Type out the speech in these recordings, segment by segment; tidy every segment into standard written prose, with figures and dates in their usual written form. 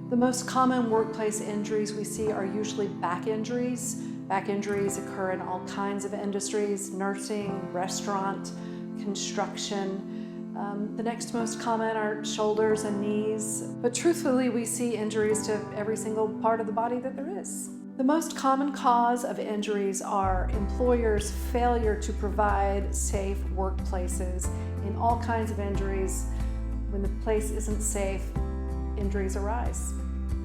The most common workplace injuries we see are usually back injuries. Back injuries occur in all kinds of industries: nursing, restaurant, construction. The next most common are shoulders and knees. But truthfully, we see injuries to every single part of the body that there is. The most common cause of injuries are employers' failure to provide safe workplaces. In all kinds of injuries, when the place isn't safe, injuries arise.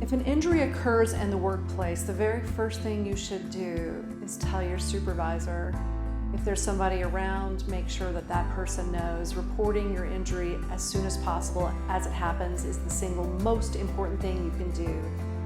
If an injury occurs in the workplace, the very first thing you should do is tell your supervisor. If there's somebody around, make sure that that person knows. Reporting your injury as soon as possible as it happens is the single most important thing you can do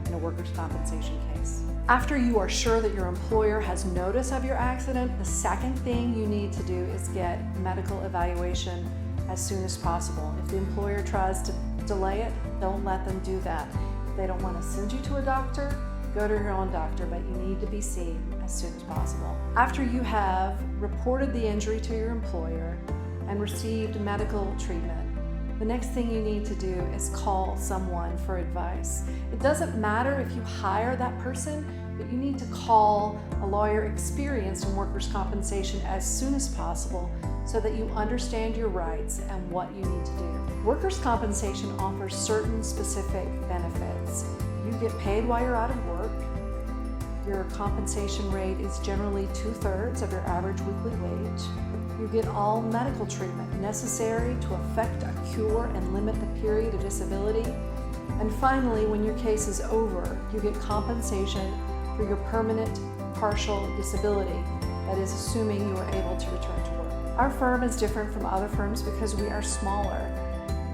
in a workers' compensation case. After you are sure that your employer has notice of your accident, the second thing you need to do is get medical evaluation as soon as possible. If the employer tries to delay it, don't let them do that. If they don't want to send you to a doctor, go to your own doctor, but you need to be seen as soon as possible. After you have reported the injury to your employer and received medical treatment, the next thing you need to do is call someone for advice. It doesn't matter if you hire that person, but you need to call a lawyer experienced in workers' compensation as soon as possible so that you understand your rights and what you need to do. Workers' compensation offers certain specific benefits. You get paid while you're out of work. Your compensation rate is generally 2/3 of your average weekly wage. You get all medical treatment necessary to effect a cure and limit the period of disability. And finally, when your case is over, you get compensation for your permanent partial disability. That is, assuming you are able to return to work. Our firm is different from other firms because we are smaller.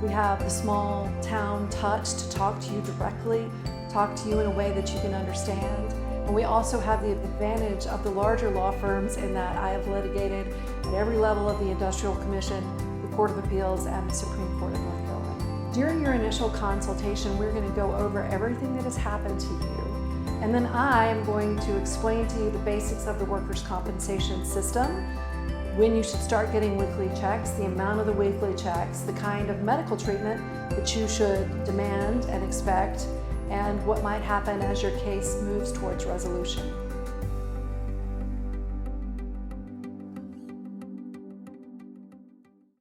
We have the small town touch to talk to you directly, talk to you in a way that you can understand. And we also have the advantage of the larger law firms in that I have litigated at every level of the Industrial Commission, the Court of Appeals, and the Supreme Court of North Carolina. During your initial consultation, we're going to go over everything that has happened to you. And then I am going to explain to you the basics of the workers' compensation system, when you should start getting weekly checks, the amount of the weekly checks, the kind of medical treatment that you should demand and expect, and what might happen as your case moves towards resolution.